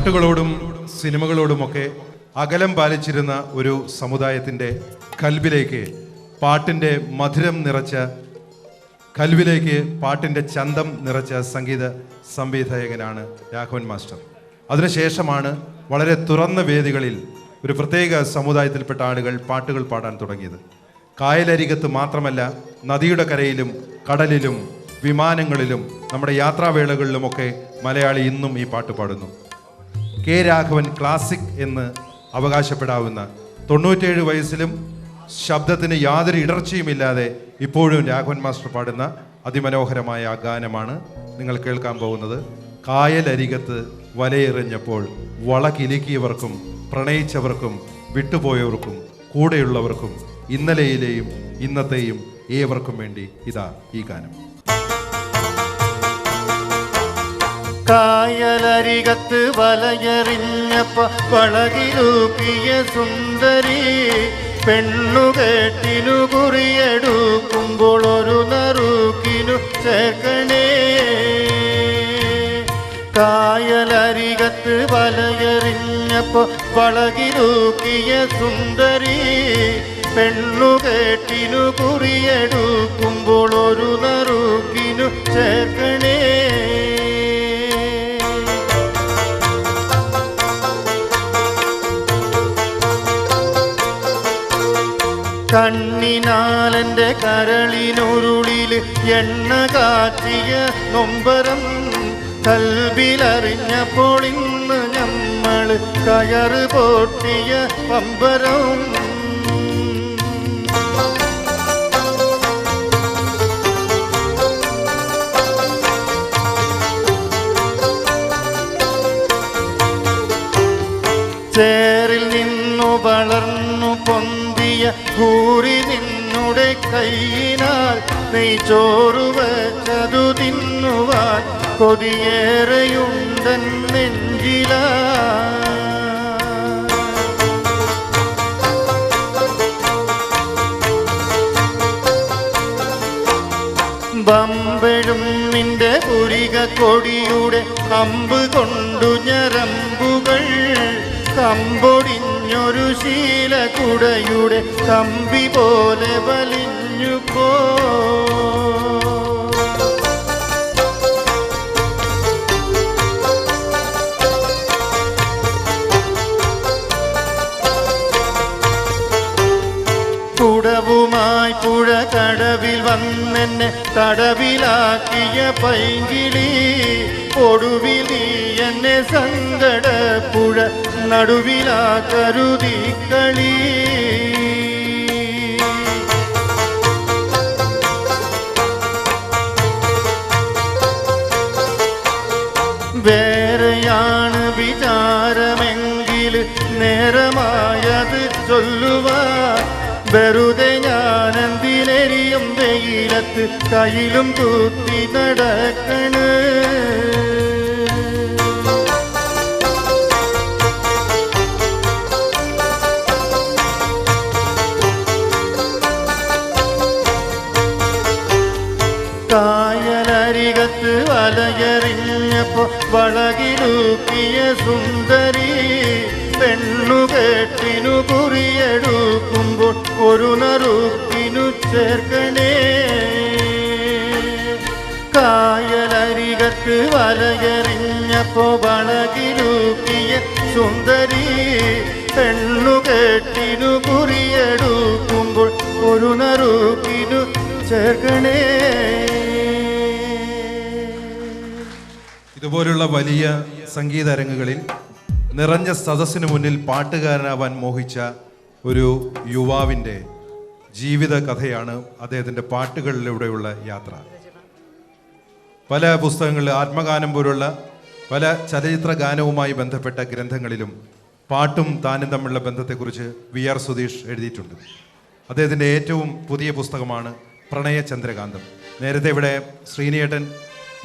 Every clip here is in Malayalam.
പാട്ടുകളോടും സിനിമകളോടുമൊക്കെ അകലം പാലിച്ചിരുന്ന ഒരു സമുദായത്തിൻ്റെ കൽബിലേക്ക് പാട്ടിൻ്റെ മധുരം നിറച്ച, കൽബിലേക്ക് പാട്ടിൻ്റെ ചന്തം നിറച്ച സംഗീത സംവിധായകനാണ് രാഘവൻ മാസ്റ്റർ. അതിനുശേഷമാണ് വളരെ തുറന്ന വേദികളിൽ ഒരു പ്രത്യേക സമുദായത്തിൽപ്പെട്ട ആളുകൾ പാട്ടുകൾ പാടാൻ തുടങ്ങിയത്. കായലരികത്ത് മാത്രമല്ല, നദിയുടെ കരയിലും കടലിലും വിമാനങ്ങളിലും നമ്മുടെ യാത്രാവേളകളിലുമൊക്കെ മലയാളി ഇന്നും ഈ പാട്ട് പാടുന്നു. കെ രാഘവൻ ക്ലാസിക് എന്ന് അവകാശപ്പെടാവുന്ന 97 വയസ്സിലും ശബ്ദത്തിന് യാതൊരു ഇടർച്ചയുമില്ലാതെ ഇപ്പോഴും രാഘവൻ മാസ്റ്റർ പാടുന്ന അതിമനോഹരമായ ആ ഗാനമാണ് നിങ്ങൾ കേൾക്കാൻ പോകുന്നത്. കായലരികത്ത് വലയെറിഞ്ഞപ്പോൾ വളകിലുക്കിയവർക്കും പ്രണയിച്ചവർക്കും വിട്ടുപോയവർക്കും കൂടെയുള്ളവർക്കും ഇന്നലെയിലെയും ഇന്നത്തെയും ഏവർക്കും വേണ്ടി ഇതാ ഈ ഗാനം. കായലരികത്ത് വലയെറിഞ്ഞപ്പ വളകിലൂക്കിയ സുന്ദരി പെണ്ണുകെട്ടിനു കുറിയെടുക്കുമ്പോൾ ഒരു നറുക്കിനു ചേർക്കണേ. കായലരികത്ത് വലയെറിഞ്ഞപ്പോ വളകിലൂക്കിയ സുന്ദരി പെണ്ണുകെട്ടിനു കുറിയെടുക്കുമ്പോൾ ഒരു നറുക്കിനു ചേർക്കണേ. കണ്ണിനാലെൻ്റെ കരളിനുരുളിൽ എണ്ണ കാച്ചിയ നൊമ്പരം കൽബിലറിഞ്ഞപ്പോൾ ഇന്ന് നമ്മൾ കയറ് പൊട്ടിയ പമ്പരം. ചേറിൽ നിന്നു വളർന്നു പൊന്തിയ കൂറി നിന്നുടെ കൈയിനാൽ നെയ്ച്ചോറ് വെച്ചതു തിന്നുവാൻ കൊതിയേറെയുണ്ടൻ നെഞ്ചില. ബമ്പഴും നിന്റെ പുരിക കൊടിയുടെ അമ്പ് കൊണ്ടു ഞരമ്പുകൾ കമ്പൊടിഞ്ഞൊരു ശീലക്കുടയുടെ കമ്പി പോലെ വലിഞ്ഞു പോ. കുടവുമായി പുഴ കടവിൽ വന്നെന്നെ തടവിലാക്കിയ പൈങ്കിളി ഒടുവിൽ നീ എന്നെ സങ്കടപ്പുഴ നടുവിലാ കരുതി കളി. വേറെയാണ് വിചാരമെങ്കിൽ നേരമായത് ചൊല്ലുവാൻ വെറുതെ ഞാനെന്തിനെരിയും വെയിലത്ത് കയ്യിലും കുത്തി നടക്കണ്. കായലരികത്ത് വലയെറിഞ്ഞപ്പോ വളകിലൂക്കിയ സുന്ദരി പെണ്ണുകെട്ടിനു കുറിയെടുക്കുമ്പോൾ ഒരു നറുക്കിനു ചേർക്കണേ. കായലരികത്ത് വലയെറിഞ്ഞപ്പോ വളകിലൂക്കിയ സുന്ദരി പെണ്ണുകെട്ടിനു കുറിയെടുക്കുമ്പോൾ ഒരു നറുക്കിനു ചേർക്കണേ. ഇതുപോലുള്ള വലിയ സംഗീത അരങ്ങുകളിൽ നിറഞ്ഞ സദസ്സിന് മുന്നിൽ പാട്ടുകാരനാവാൻ മോഹിച്ച ഒരു യുവാവിൻ്റെ ജീവിത കഥയാണ് അദ്ദേഹത്തിൻ്റെ പാട്ടുകളിലൂടെയുള്ള യാത്ര. പല പുസ്തകങ്ങളിൽ ആത്മഗാനം പോലുള്ള പല ചലച്ചിത്ര ഗാനവുമായി ബന്ധപ്പെട്ട ഗ്രന്ഥങ്ങളിലും പാട്ടും താനും തമ്മിലുള്ള ബന്ധത്തെക്കുറിച്ച് VR സുധീഷ് എഴുതിയിട്ടുണ്ട്. അദ്ദേഹത്തിൻ്റെ ഏറ്റവും പുതിയ പുസ്തകമാണ് പ്രണയ ചന്ദ്രകാന്തം. നേരത്തെ ഇവിടെ ശ്രീനിയേട്ടൻ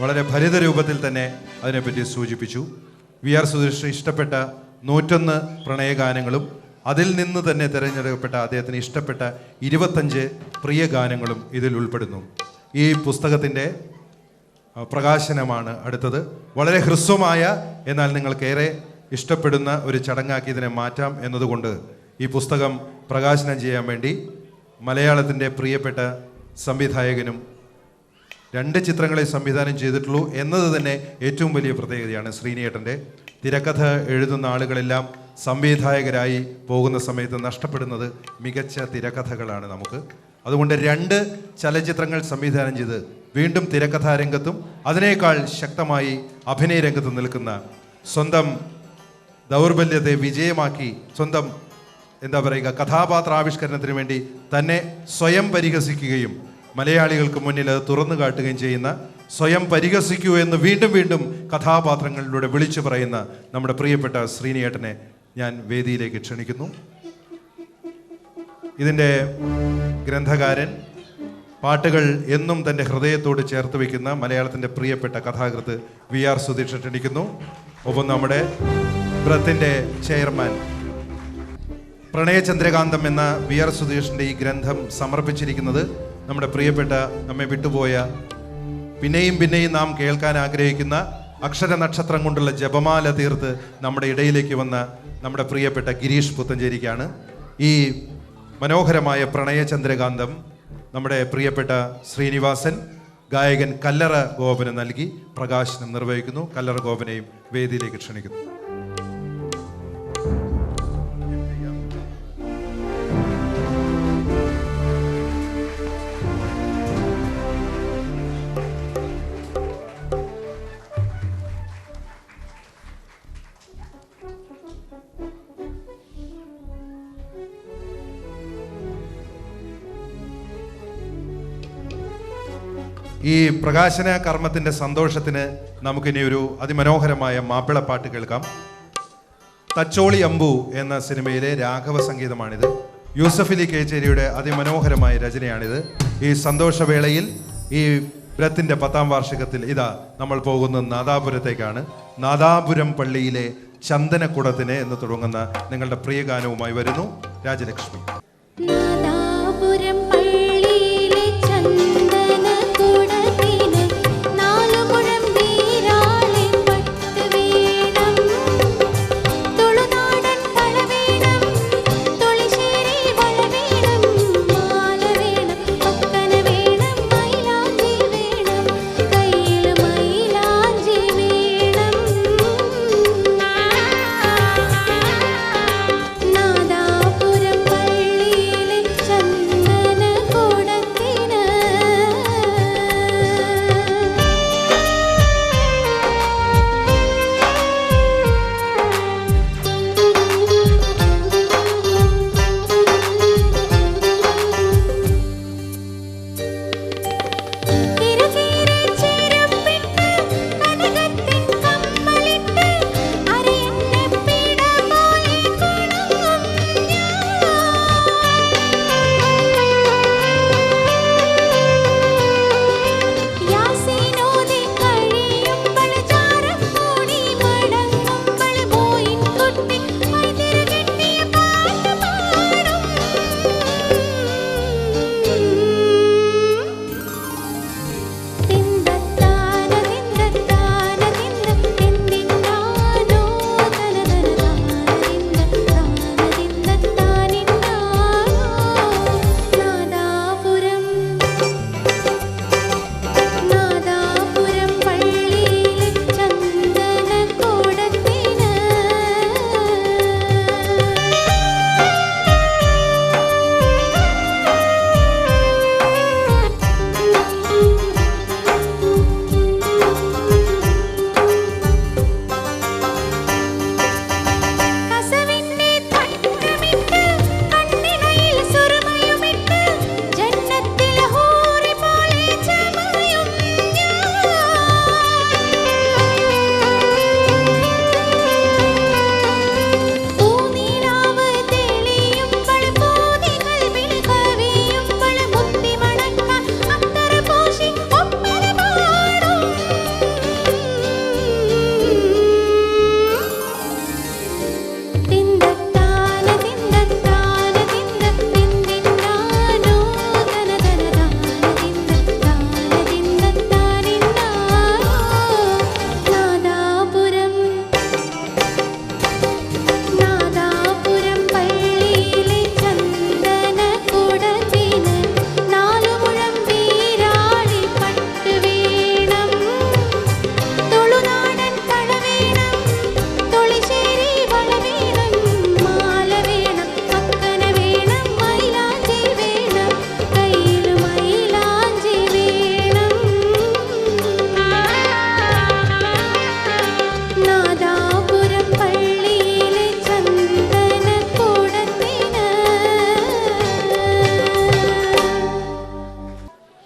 വളരെ ഭരിത രൂപത്തിൽ തന്നെ അതിനെപ്പറ്റി സൂചിപ്പിച്ചു. VR സുധീഷ് ഇഷ്ടപ്പെട്ട 101 പ്രണയഗാനങ്ങളും അതിൽ നിന്ന് തന്നെ തിരഞ്ഞെടുക്കപ്പെട്ട അദ്ദേഹത്തിന് ഇഷ്ടപ്പെട്ട 25 പ്രിയ ഗാനങ്ങളും ഇതിൽ ഉൾപ്പെടുന്നു. ഈ പുസ്തകത്തിൻ്റെ പ്രകാശനമാണ് അടുത്തത്. വളരെ ഹ്രസ്വമായ എന്നാൽ നിങ്ങൾക്കേറെ ഇഷ്ടപ്പെടുന്ന ഒരു ചടങ്ങാക്കി ഇതിനെ മാറ്റാം എന്നതുകൊണ്ട് ഈ പുസ്തകം പ്രകാശനം ചെയ്യാൻ വേണ്ടി മലയാളത്തിൻ്റെ പ്രിയപ്പെട്ട സംവിധായകനും 2 ചിത്രങ്ങളെ സംവിധാനം ചെയ്തിട്ടുള്ളൂ എന്നത് തന്നെ ഏറ്റവും വലിയ പ്രത്യേകതയാണ് ശ്രീനിയേട്ടൻ്റെ. തിരക്കഥ എഴുതുന്ന ആളുകളെല്ലാം സംവിധായകരായി പോകുന്ന സമയത്ത് നഷ്ടപ്പെടുന്നത് മികച്ച തിരക്കഥകളാണ് നമുക്ക്. അതുകൊണ്ട് 2 ചലച്ചിത്രങ്ങൾ സംവിധാനം ചെയ്ത് വീണ്ടും തിരക്കഥാരംഗത്തും അതിനേക്കാൾ ശക്തമായി അഭിനയ രംഗത്തും നിൽക്കുന്ന, സ്വന്തം ദൗർബല്യത്തെ വിജയമാക്കി സ്വന്തം കഥാപാത്രാവിഷ്കരണത്തിന് വേണ്ടി തന്നെ സ്വയം പരിഹസിക്കുകയും മലയാളികൾക്ക് മുന്നിൽ അത് തുറന്നു കാട്ടുകയും ചെയ്യുന്ന, സ്വയം പരിഹസിക്കൂ എന്ന് വീണ്ടും വീണ്ടും കഥാപാത്രങ്ങളിലൂടെ വിളിച്ചു പറയുന്ന നമ്മുടെ പ്രിയപ്പെട്ട ശ്രീനിയേട്ടനെ ഞാൻ വേദിയിലേക്ക് ക്ഷണിക്കുന്നു. ഇതിൻ്റെ ഗ്രന്ഥകാരൻ, പാട്ടുകൾ എന്നും തൻ്റെ ഹൃദയത്തോട് ചേർത്ത് വയ്ക്കുന്ന മലയാളത്തിൻ്റെ പ്രിയപ്പെട്ട കഥാകൃത്ത് VR സുധീഷ് ക്ഷണിക്കുന്നു. ഒപ്പം നമ്മുടെ ബ്രത്തിൻ്റെ ചെയർമാൻ പ്രണയചന്ദ്രകാന്തം എന്ന VR സുധീഷിൻ്റെ ഈ ഗ്രന്ഥം സമർപ്പിച്ചിരിക്കുന്നത് നമ്മുടെ പ്രിയപ്പെട്ട, നമ്മെ വിട്ടുപോയ, പിന്നെയും പിന്നെയും നാം കേൾക്കാൻ ആഗ്രഹിക്കുന്ന, അക്ഷര നക്ഷത്രം കൊണ്ടുള്ള ജപമാല തീർത്ത് നമ്മുടെ ഇടയിലേക്ക് വന്ന നമ്മുടെ പ്രിയപ്പെട്ട ഗിരീഷ് പുത്തഞ്ചേരിക്കാണ്. ഈ മനോഹരമായ പ്രണയചന്ദ്രകാന്തം നമ്മുടെ പ്രിയപ്പെട്ട ശ്രീനിവാസൻ ഗായകൻ കല്ലറ ഗോപന് നൽകി പ്രകാശനം നിർവഹിക്കുന്നു. കല്ലറ ഗോപനെയും വേദിയിലേക്ക് ക്ഷണിക്കുന്നു. ഈ പ്രകാശന കർമ്മത്തിൻ്റെ സന്തോഷത്തിന് നമുക്കിനി ഒരു അതിമനോഹരമായ മാപ്പിളപ്പാട്ട് കേൾക്കാം. തച്ചോളി അമ്പു എന്ന സിനിമയിലെ രാഘവ സംഗീതമാണിത്. യൂസഫലി കേച്ചേരിയുടെ അതിമനോഹരമായ രചനയാണിത്. ഈ സന്തോഷവേളയിൽ, ഈ ബ്രത്തിൻ്റെ 10ാം വാർഷികത്തിൽ ഇതാ നമ്മൾ പോകുന്ന നാദാപുരത്തേക്കാണ്. നാദാപുരം പള്ളിയിലെ ചന്ദനക്കുടത്തിന് എന്ന് തുടങ്ങുന്ന നിങ്ങളുടെ പ്രിയ ഗാനവുമായി വരുന്നു രാജലക്ഷ്മി. നാദാപുരം പള്ളിയിലെ ചന്ദന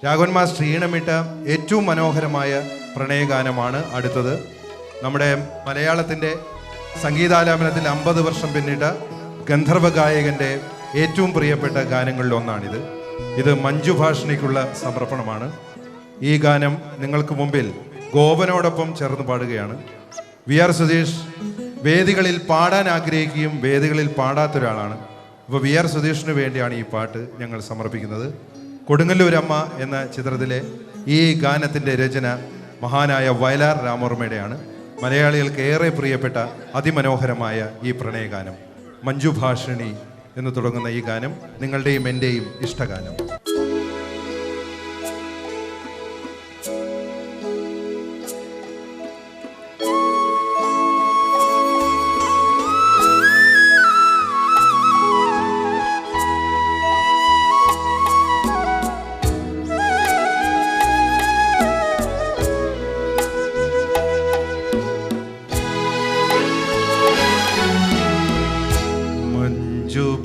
രാഘവൻ മാസ്റ്റർ ഈണമിട്ട ഏറ്റവും മനോഹരമായ പ്രണയഗാനമാണ് അടുത്തത്. നമ്മുടെ മലയാളത്തിൻ്റെ സംഗീതാലാപനത്തിൽ 50 വർഷം പിന്നിട്ട ഗന്ധർവ ഗായകൻ്റെ ഏറ്റവും പ്രിയപ്പെട്ട ഗാനങ്ങളിൽ ഒന്നാണിത്. ഇത് മഞ്ജു ഭാഷിണിക്കുള്ള സമർപ്പണമാണ്. ഈ ഗാനം നിങ്ങൾക്ക് മുമ്പിൽ ഗോപനോടൊപ്പം ചേർന്ന് പാടുകയാണ്. വി ആർ സുധീഷ് വേദികളിൽ പാടാൻ ആഗ്രഹിക്കുകയും വേദികളിൽ പാടാത്ത ഒരാളാണ്. അപ്പോൾ വി ആർ സുധീഷിന് വേണ്ടിയാണ് ഈ പാട്ട് ഞങ്ങൾ സമർപ്പിക്കുന്നത്. കൊടുങ്ങല്ലൂരമ്മ എന്ന ചിത്രത്തിലെ ഈ ഗാനത്തിൻ്റെ രചന മഹാനായ വയലാർ രാമവർമ്മയുടെയാണ്. മലയാളികൾക്ക് ഏറെ പ്രിയപ്പെട്ട അതിമനോഹരമായ ഈ പ്രണയഗാനം മഞ്ജു ഭാഷിണി എന്ന് തുടങ്ങുന്ന ഈ ഗാനം നിങ്ങളുടെയും എൻ്റെയും ഇഷ്ടഗാനം.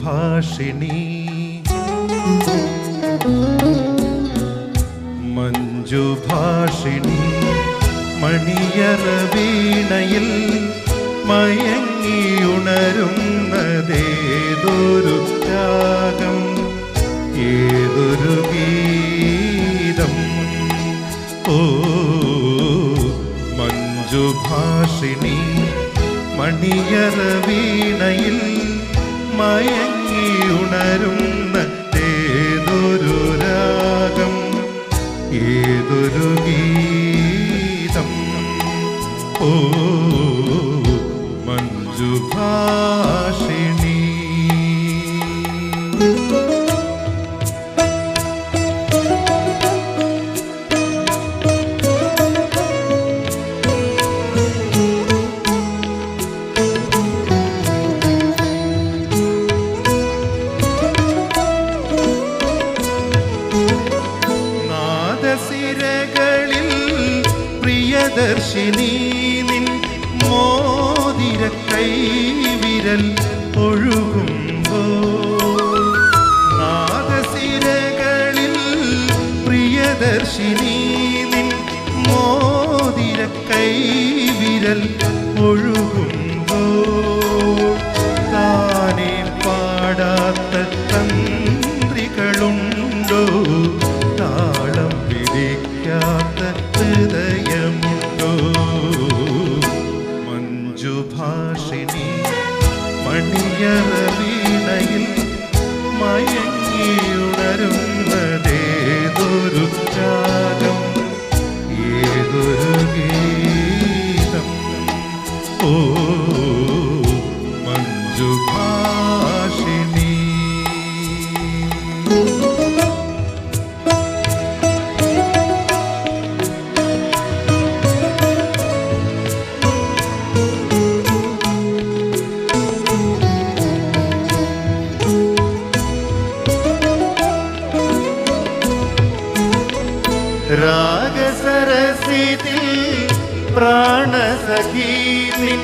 ഭാഷിണി മഞ്ജു ഭാഷിണി മണിയറ വീണയിൽ മയങ്ങിയുണരുന്നതേതൊരു രാഗം, ഏതൊരു ഗീതം. ഓ മഞ്ജു ഭാഷിണി മണിയറ വീണയിൽ മയങ്ങിയുണരുന്നതേതൊരു രാഗം, ഏതൊരു ഗീതം. ഓ മഞ്ജു ഭാഷിണി. ദർശിനി നിൻ മോതിര കൈവിരൽ ഒഴുകുമ്പോൾ, നാദസിരകളിൽ പ്രിയദർശിനി നിൻ മോതിര കൈവിരൽ ഒഴുകുമ്പോൾ, താനേ പാടാത്ത തന്ത്രികളുണ്ടോ, താളം പിടിക്കാത്ത ഹൃദയമുണ്ടോ. മഞ്ജു ഭാഷിണി മണിയറ വീണയിൽ മയങ്ങിയുണരുന്നതേതൊരു രാഗം, ഏതൊരു ഗീതം. ഓ മഞ്ജു ഭാഷിണി. രാഗസരസിതിൽ പ്രാണസഖീ നിൻ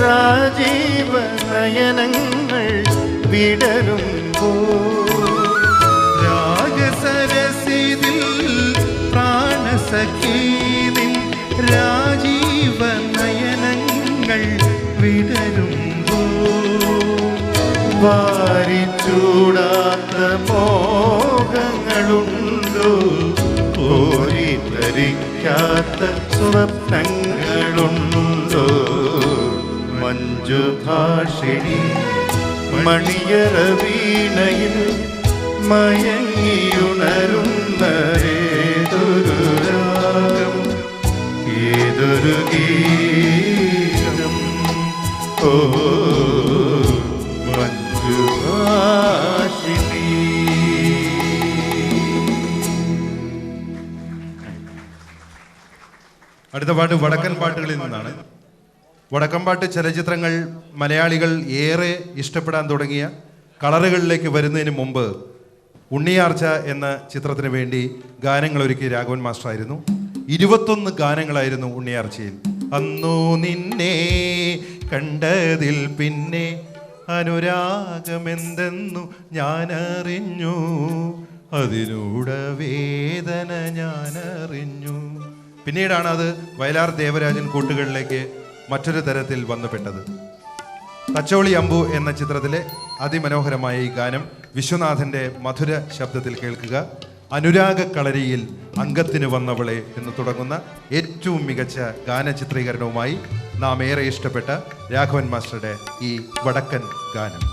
രാജീവ നയനങ്ങൾ വിടരുമ്പോൾ, രാഗസരസിതിൽ പ്രാണസഖീ നിൻ രാജീവ നയനങ്ങൾ വിടരുമ്പോൾ, വാരിച്ചൂടാത്ത മോഹങ്ങളുണ്ടോ, കോരിത്തരിക്കാത്ത സ്വപ്നങ്ങളുണ്ടോ. മഞ്ജു ഭാഷിണി മണിയറ വീണയിൽ മയങ്ങിയുണരുന്നതേതൊരു രാഗം, ഏതൊരു ഗീതം. ഓ മഞ്ജു ഭാഷിണി. അടുത്ത പാട്ട് വടക്കൻ പാട്ടുകളിൽ നിന്നാണ്. വടക്കൻ പാട്ട് ചലച്ചിത്രങ്ങൾ മലയാളികൾ ഏറെ ഇഷ്ടപ്പെടാൻ തുടങ്ങിയ കളറുകളിലേക്ക് വരുന്നതിന് മുമ്പ് ഉണ്ണിയാർച്ച എന്ന ചിത്രത്തിന് വേണ്ടി ഗാനങ്ങൾ ഒരുക്കിയ രാഘവൻ മാസ്റ്റർ ആയിരുന്നു. 21 ഗാനങ്ങളായിരുന്നു ഉണ്ണിയാർച്ചയിൽ. അന്നു നിന്നെ കണ്ടതിൽ പിന്നെ അനുരാഗമെന്തെന്നു ഞാനറിഞ്ഞു, അതിനൂടെ വേദന ഞാൻ അറിഞ്ഞു. പിന്നീടാണ് അത് വയലാർ ദേവരാജൻ കൂട്ടുകളിലേക്ക് മറ്റൊരു തരത്തിൽ വന്നുപെട്ടത്. തച്ചോളി അമ്പു എന്ന ചിത്രത്തിലെ അതിമനോഹരമായ ഈ ഗാനം വിശ്വനാഥന്റെ മധുര ശബ്ദത്തിൽ കേൾക്കുക. അനുരാഗ കളരിയിൽ അംഗത്തിന് വന്നവളെ എന്ന് തുടങ്ങുന്ന ഏറ്റവും മികച്ച ഗാന ചിത്രീകരണവുമായി നാം ഏറെ ഇഷ്ടപ്പെട്ട രാഘവൻ മാസ്റ്ററുടെ ഈ വടക്കൻ ഗാനം.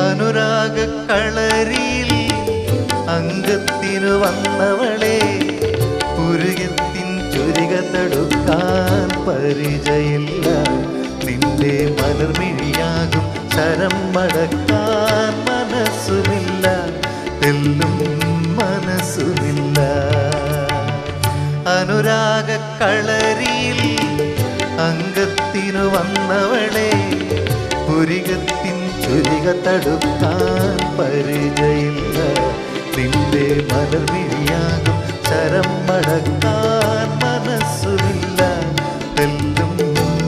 അനുരാഗ കളരിയിൽ അംഗത്തിനു വന്നവളെ പുരുകത്തിൻ ചുരിക തടുക്കാൻ പരിചയില്ല. നിന്റെ മലർമിഴിയാകും ശരം മടക്കാൻ മനസ്സുമില്ല, തെല്ലും മനസ്സുമില്ല. അനുരാഗ കളരിയിൽ അംഗത്തിനു വന്നവളെ പുരികത്തിൻ ചുരിക തടുക്കാൻ പരിചയില്ല. നിന്റെ മലർമിഴിയാകും ശരം മടക്കാൻ മനസ്സുമില്ല, തെല്ലും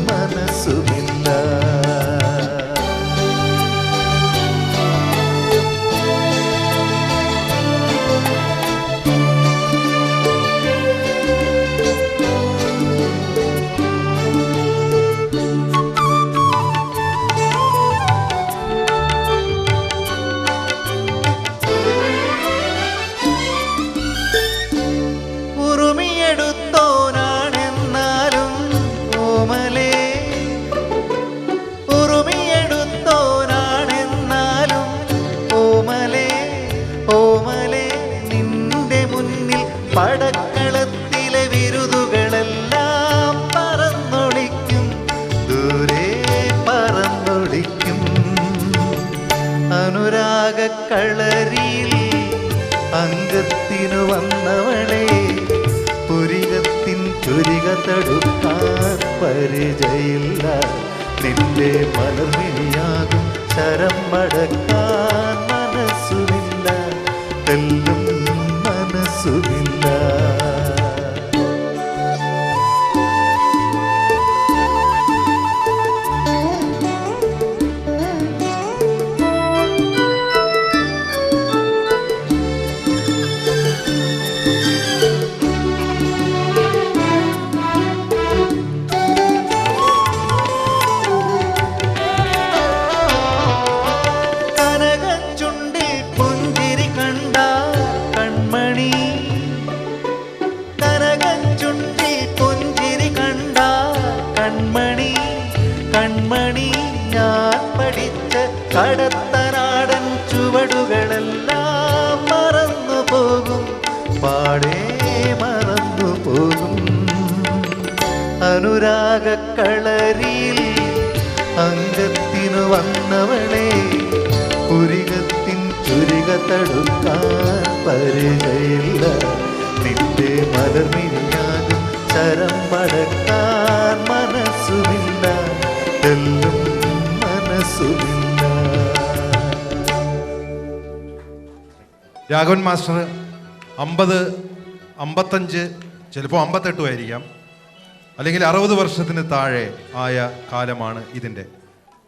മനസ്സുമില്ല. പടക്കളത്തിലെ വിരുതുകളെല്ലാം പറന്നൊളിക്കും, ദൂരെ പറന്നൊളിക്കും. അനുരാഗ കളരിയിൽ അംഗത്തിനു വന്നവളെ പുരികത്തിൻ ചുരിക തടുക്കാൻ പരിചയില്ല. നിന്റെ മലർമിഴിയാകും ശരം മടക്കാൻ മനസ്സുമില്ല, തെല്ലും മനസ്സുമില്ല. കൺമണി ഞാൻ പഠിച്ച കടത്തനാടൻ ചുവടുകളെല്ലാം മറന്നു പോകും, പാടേ മറന്നു പോകും. അനുരാഗ കളരിയിൽ അംഗത്തിനു വന്നവളെ പുരികത്തിൻ ചുരിക തടുക്കാൻ പരിചയില്ല. നിന്റെ മലർമിഴിയാകും ശരം മടക്കാൻ മനസ്സുമില്ല, തെല്ലും മനസ്സുമില്ല. രാഘവൻ മാസ്റ്റർ 50, 55, ചിലപ്പോൾ 58 ആയിരിക്കാം, അല്ലെങ്കിൽ 60 വർഷത്തിന് താഴെ ആയ കാലമാണ് ഇതിൻ്റെ.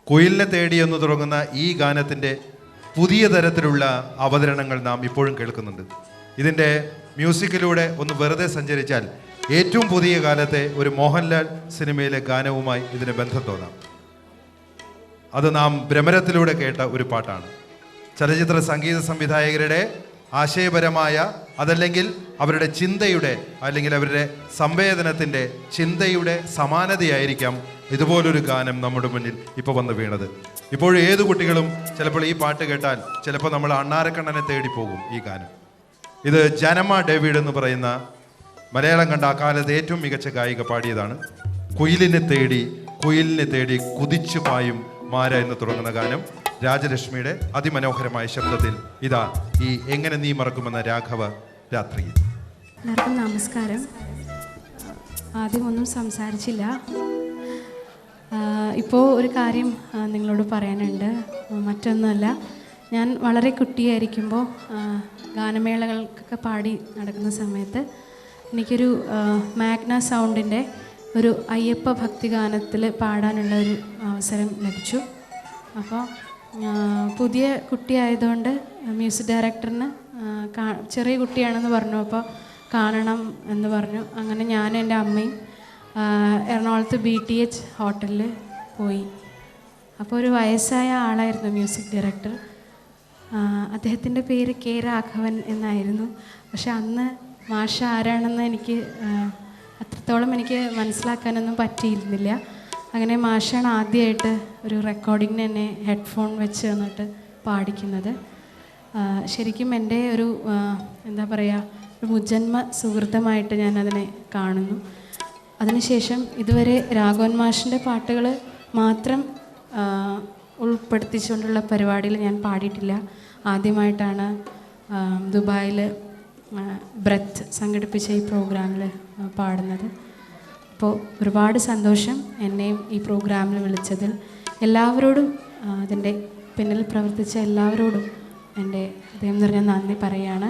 കുയിലിനെ തേടി എന്ന് തുടങ്ങുന്ന ഈ ഗാനത്തിൻ്റെ പുതിയ തരത്തിലുള്ള അവതരണങ്ങൾ നാം ഇപ്പോഴും കേൾക്കുന്നുണ്ട്. ഇതിൻ്റെ മ്യൂസിക്കിലൂടെ ഒന്ന് വെറുതെ സഞ്ചരിച്ചാൽ ഏറ്റവും പുതിയ കാലത്തെ ഒരു മോഹൻലാൽ സിനിമയിലെ ഗാനവുമായി ഇതിന് ബന്ധം തോന്നാം. അത് നാം ഭ്രമരത്തിലൂടെ കേട്ട ഒരു പാട്ടാണ്. ചലച്ചിത്ര സംഗീത സംവിധായകരുടെ ആശയപരമായ, അതല്ലെങ്കിൽ അവരുടെ ചിന്തയുടെ, അല്ലെങ്കിൽ അവരുടെ സംവേദനത്തിൻ്റെ ചിന്തയുടെ സമാനതയായിരിക്കാം ഇതുപോലൊരു ഗാനം നമ്മുടെ മുന്നിൽ ഇപ്പോൾ വന്ന് വീണത്. ഇപ്പോഴും ഏത് കുട്ടികളും ചിലപ്പോൾ ഈ പാട്ട് കേട്ടാൽ ചിലപ്പോൾ നമ്മൾ അണ്ണാരക്കണ്ണനെ തേടി പോകും ഈ ഗാനം. ഇത് ജനമ ഡേവിഡ് എന്ന് പറയുന്ന മലയാളം കണ്ട അക്കാലത്ത് ഏറ്റവും മികച്ച ഗായിക പാടിയതാണ്. കുയിലിനെ തേടി കുതിച്ചു പായും മാര എന്ന് തുടങ്ങുന്ന ഗാനം രാജലക്ഷ്മിയുടെ അതിമനോഹരമായ ശബ്ദത്തിൽ ഇതാ ഈ എങ്ങനെ നീ മറക്കുമെന്ന രാഘവ രാത്രിയിൽ. എല്ലാവർക്കും നമസ്കാരം. ആദ്യം ഒന്നും സംസാരിച്ചില്ല. ഇപ്പോൾ ഒരു കാര്യം നിങ്ങളോട് പറയാനുണ്ട്. മറ്റൊന്നുമല്ല, ഞാൻ വളരെ കുട്ടിയായിരിക്കുമ്പോൾ ഗാനമേളകൾക്കൊക്കെ പാടി നടക്കുന്ന സമയത്ത് എനിക്കൊരു മാഗ്ന സൗണ്ടിൻ്റെ ഒരു അയ്യപ്പ ഭക്തിഗാനത്തിൽ പാടാനുള്ള ഒരു അവസരം ലഭിച്ചു. അപ്പോൾ പുതിയ കുട്ടിയായതുകൊണ്ട് മ്യൂസിക് ഡയറക്ടറിന് ചെറിയ കുട്ടിയാണെന്ന് പറഞ്ഞു. അപ്പോൾ കാണണം എന്ന് പറഞ്ഞു. അങ്ങനെ ഞാനും എൻ്റെ അമ്മയും എറണാകുളത്ത് BTH ഹോട്ടലിൽ പോയി. അപ്പോൾ ഒരു വയസ്സായ ആളായിരുന്നു മ്യൂസിക് ഡയറക്ടർ. അദ്ദേഹത്തിൻ്റെ പേര് K. രാഘവൻ എന്നായിരുന്നു. പക്ഷെ അന്ന് മാഷ ആരാണെന്ന് എനിക്ക് അത്രത്തോളം എനിക്ക് മനസ്സിലാക്കാനൊന്നും പറ്റിയിരുന്നില്ല. അങ്ങനെ മാഷാണ് ആദ്യമായിട്ട് ഒരു റെക്കോർഡിങ്ങിന് എന്നെ ഹെഡ്ഫോൺ വെച്ച് തന്നിട്ട് പാടിക്കുന്നത്. ശരിക്കും എൻ്റെ ഒരു എന്താ പറയുക, ഒരു മുജന്മ സുഹൃത്തമായിട്ട് ഞാൻ അതിനെ കാണുന്നു. അതിനുശേഷം ഇതുവരെ രാഘവൻ മാഷിൻ്റെ പാട്ടുകൾ മാത്രം ഉൾപ്പെടുത്തിച്ചുകൊണ്ടുള്ള പരിപാടിയിൽ ഞാൻ പാടിയിട്ടില്ല. ആദ്യമായിട്ടാണ് ദുബായിൽ ബ്രെത്ത് സംഘടിപ്പിച്ച ഈ പ്രോഗ്രാമിൽ പാടുന്നത്. അപ്പോൾ ഒരുപാട് സന്തോഷം എന്നെയും ഈ പ്രോഗ്രാമിൽ വിളിച്ചതിൽ. എല്ലാവരോടും അതിൻ്റെ പിന്നിൽ പ്രവർത്തിച്ച എല്ലാവരോടും എൻ്റെ ഹൃദയം നിറഞ്ഞ നന്ദി പറയുകയാണ്.